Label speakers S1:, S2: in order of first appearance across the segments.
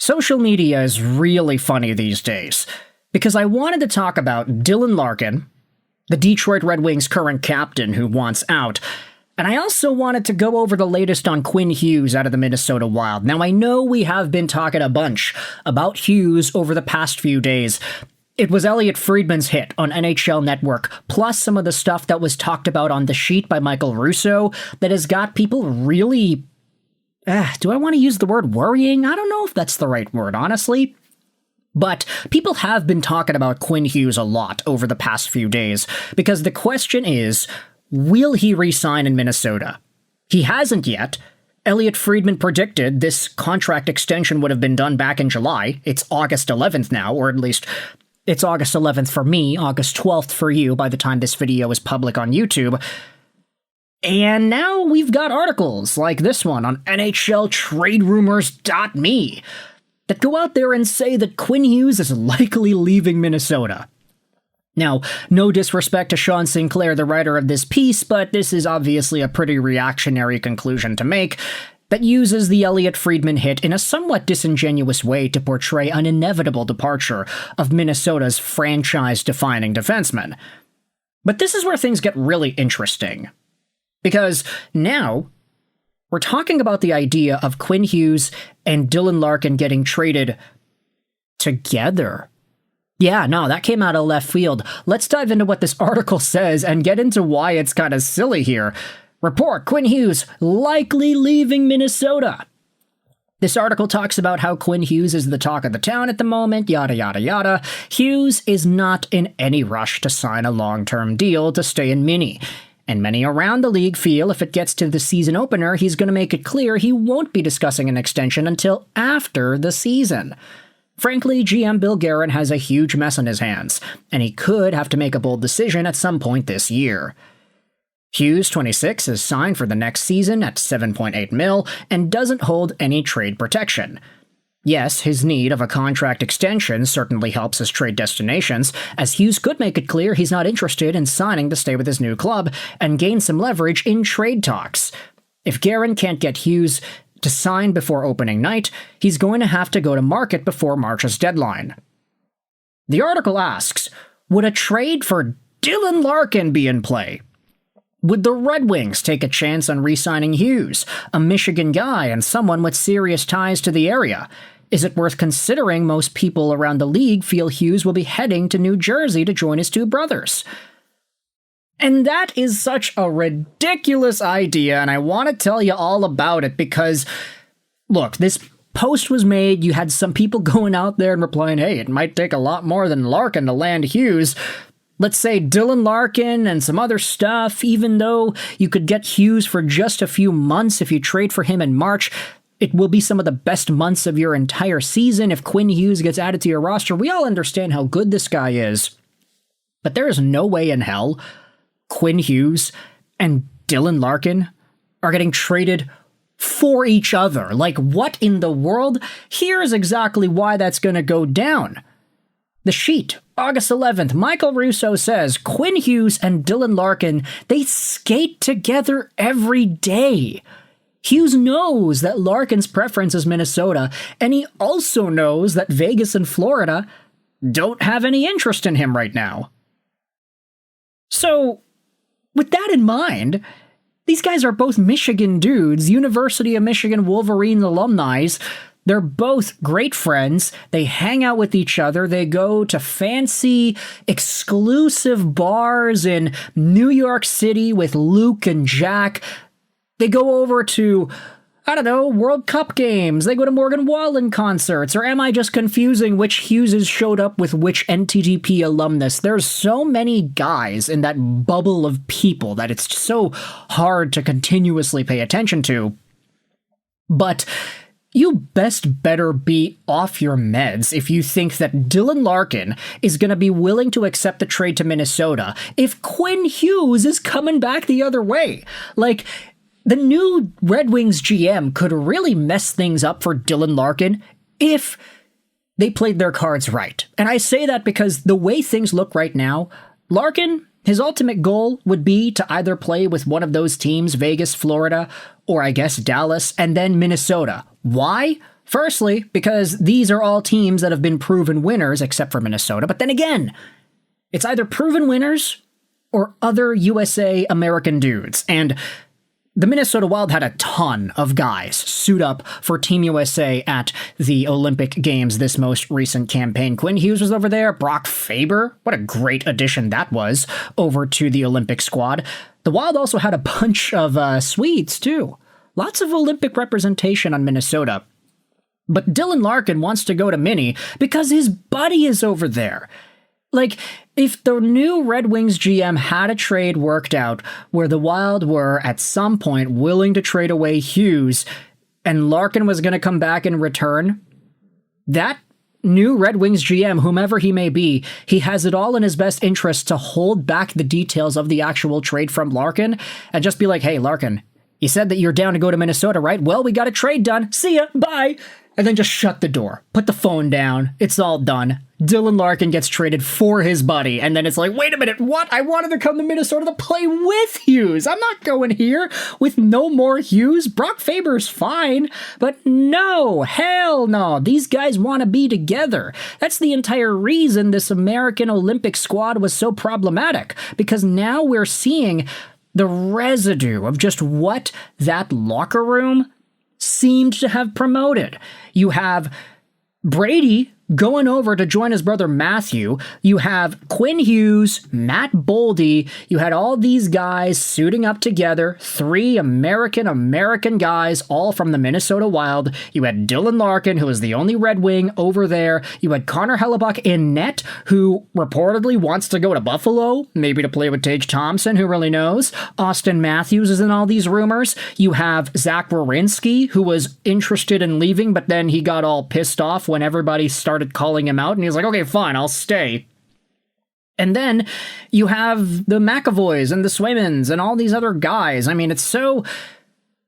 S1: Social media is really funny these days, because I wanted to talk about Dylan Larkin, the Detroit Red Wings' current captain who wants out, and I also wanted to go over the latest on Quinn Hughes out of the Minnesota Wild. Now, I know we have been talking a bunch about Hughes over the past few days. It was Elliotte Friedman's hit on NHL Network, plus some of the stuff that was talked about on The Sheet by Michael Russo that has got people really... do I want to use the word worrying? I don't know if that's the right word, honestly. But people have been talking about Quinn Hughes a lot over the past few days, because the question is, will he re-sign in Minnesota? He hasn't yet. Elliotte Friedman predicted this contract extension would have been done back in July. It's August 11th now, or at least it's August 11th for me, August 12th for you by the time this video is public on YouTube. And now we've got articles like this one on NHLTradeRumors.me that go out there and say that Quinn Hughes is likely leaving Minnesota. Now, no disrespect to Sean Sinclair, the writer of this piece, but this is obviously a pretty reactionary conclusion to make that uses the Elliotte Friedman hit in a somewhat disingenuous way to portray an inevitable departure of Minnesota's franchise-defining defenseman. But this is where things get really interesting. Because now, we're talking about the idea of Quinn Hughes and Dylan Larkin getting traded together. Yeah, no, that came out of left field. Let's dive into what this article says and get into why it's kind of silly here. Report, Quinn Hughes likely leaving Minnesota. This article talks about how Quinn Hughes is the talk of the town at the moment, yada yada yada. Hughes is not in any rush to sign a long-term deal to stay in Mini. And many around the league feel if it gets to the season opener, he's going to make it clear he won't be discussing an extension until after the season. Frankly, GM Bill Guerin has a huge mess on his hands, and he could have to make a bold decision at some point this year. Hughes, 26, is signed for the next season at $7.8 million and doesn't hold any trade protection. Yes, his need of a contract extension certainly helps his trade destinations, as Hughes could make it clear he's not interested in signing to stay with his new club and gain some leverage in trade talks. If Guerin can't get Hughes to sign before opening night, he's going to have to go to market before March's deadline. The article asks, would a trade for Dylan Larkin be in play? Would the Red Wings take a chance on re-signing Hughes, a Michigan guy and someone with serious ties to the area? Is it worth considering most people around the league feel Hughes will be heading to New Jersey to join his two brothers? And that is such a ridiculous idea, and I want to tell you all about it because, look, this post was made, you had some people going out there and replying, hey, it might take a lot more than Larkin to land Hughes. Let's say Dylan Larkin and some other stuff, even though you could get Hughes for just a few months if you trade for him in March, it will be some of the best months of your entire season if Quinn Hughes gets added to your roster. We all understand how good this guy is. But there is no way in hell Quinn Hughes and Dylan Larkin are getting traded for each other. Like, what in the world? Here's exactly why that's going to go down. The Sheet, August 11th, Michael Russo says, Quinn Hughes and Dylan Larkin, they skate together every day. Hughes knows that Larkin's preference is Minnesota, and he also knows that Vegas and Florida don't have any interest in him right now. So, with that in mind, these guys are both Michigan dudes, University of Michigan Wolverine alumni. They're both great friends. They hang out with each other. They go to fancy, exclusive bars in New York City with Luke and Jack. They go over to, I don't know, World Cup games. They go to Morgan Wallen concerts. Or am I just confusing which Hugheses showed up with which NTDP alumnus? There's so many guys in that bubble of people that it's so hard to continuously pay attention to. But you best better be off your meds if you think that Dylan Larkin is going to be willing to accept the trade to Minnesota if Quinn Hughes is coming back the other way. Like, the new Red Wings GM could really mess things up for Dylan Larkin if they played their cards right. And I say that because the way things look right now, Larkin, his ultimate goal would be to either play with one of those teams, Vegas, Florida, or I guess Dallas, and then Minnesota. Why? Firstly, because these are all teams that have been proven winners, except for Minnesota. But then again, it's either proven winners or other USA American dudes. And the Minnesota Wild had a ton of guys suit up for Team USA at the Olympic Games this most recent campaign. Quinn Hughes was over there. Brock Faber, what a great addition that was, over to the Olympic squad. The Wild also had a bunch of Swedes, too. Lots of Olympic representation on Minnesota. But Dylan Larkin wants to go to Minnie because his buddy is over there. Like, if the new Red Wings GM had a trade worked out where the Wild were, at some point, willing to trade away Hughes, and Larkin was going to come back in return, that new Red Wings GM, whomever he may be, he has it all in his best interest to hold back the details of the actual trade from Larkin and just be like, hey, Larkin, you said that you're down to go to Minnesota, right? Well, we got a trade done. See ya. Bye. And then just shut the door. Put the phone down. It's all done. Dylan Larkin gets traded for his buddy. And then it's like, wait a minute, what? I wanted to come to Minnesota to play with Hughes. I'm not going here with no more Hughes. Brock Faber's fine. But no, hell no. These guys want to be together. That's the entire reason this American Olympic squad was so problematic. Because now we're seeing the residue of just what that locker room seemed to have promoted. You have Brady going over to join his brother Matthew. You have Quinn Hughes, Matt Boldy. You had all these guys suiting up together, 3 American guys, all from the Minnesota Wild. You had Dylan Larkin, who was the only Red Wing over there. You had Connor Hellebuck in net, who reportedly wants to go to Buffalo, maybe to play with Tage Thompson, who really knows. Austin Matthews is in all these rumors. You have Zach Werenski, who was interested in leaving, but then he got all pissed off when everybody started calling him out, and he's like, okay, fine, I'll stay. And then you have the McAvoys and the Swaymans and all these other guys. I mean, it's so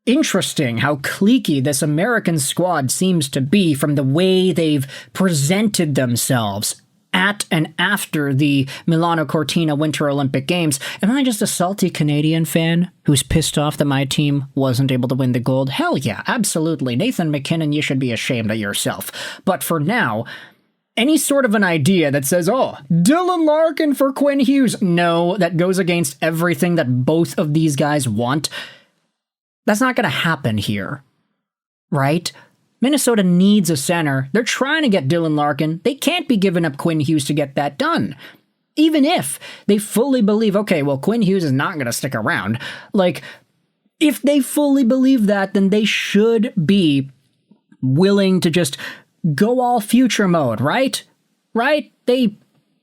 S1: interesting how cliquey this American squad seems to be from the way they've presented themselves at and after the Milano Cortina Winter Olympic Games. Am I just a salty Canadian fan who's pissed off that my team wasn't able to win the gold? Hell yeah, absolutely. Nathan McKinnon, you should be ashamed of yourself. But for now, any sort of an idea that says, oh, Dylan Larkin for Quinn Hughes, no, that goes against everything that both of these guys want. That's not going to happen here, right? Minnesota needs a center. They're trying to get Dylan Larkin. They can't be giving up Quinn Hughes to get that done. Even if they fully believe, okay, well, Quinn Hughes is not going to stick around. Like, if they fully believe that, then they should be willing to just go all future mode, right? Right? They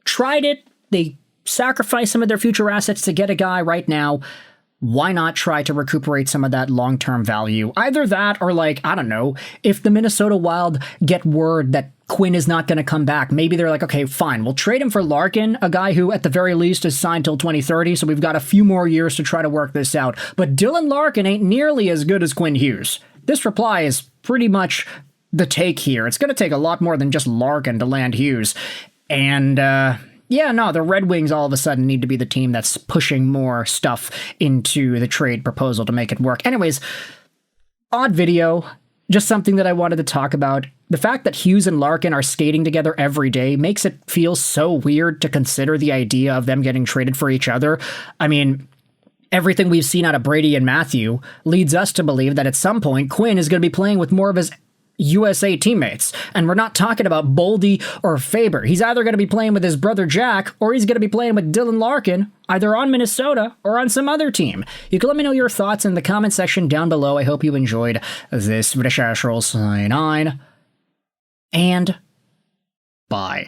S1: tried it. They sacrificed some of their future assets to get a guy right now. Why not try to recuperate some of that long-term value? Either that or, like, I don't know, if the Minnesota Wild get word that Quinn is not going to come back, maybe they're like, okay, fine, we'll trade him for Larkin, a guy who at the very least is signed till 2030, so we've got a few more years to try to work this out. But Dylan Larkin ain't nearly as good as Quinn Hughes. This reply is pretty much the take here. It's going to take a lot more than just Larkin to land Hughes. And, yeah, no, the Red Wings all of a sudden need to be the team that's pushing more stuff into the trade proposal to make it work. Anyways, odd video, just something that I wanted to talk about. The fact that Hughes and Larkin are skating together every day makes it feel so weird to consider the idea of them getting traded for each other. I mean, everything we've seen out of Brady and Matthew leads us to believe that at some point Quinn is going to be playing with more of his USA teammates. And we're not talking about Boldy or Faber. He's either going to be playing with his brother Jack, or he's going to be playing with Dylan Larkin, either on Minnesota or on some other team. You can let me know your thoughts in the comment section down below. I hope you enjoyed this British Ashroll sign on. And bye.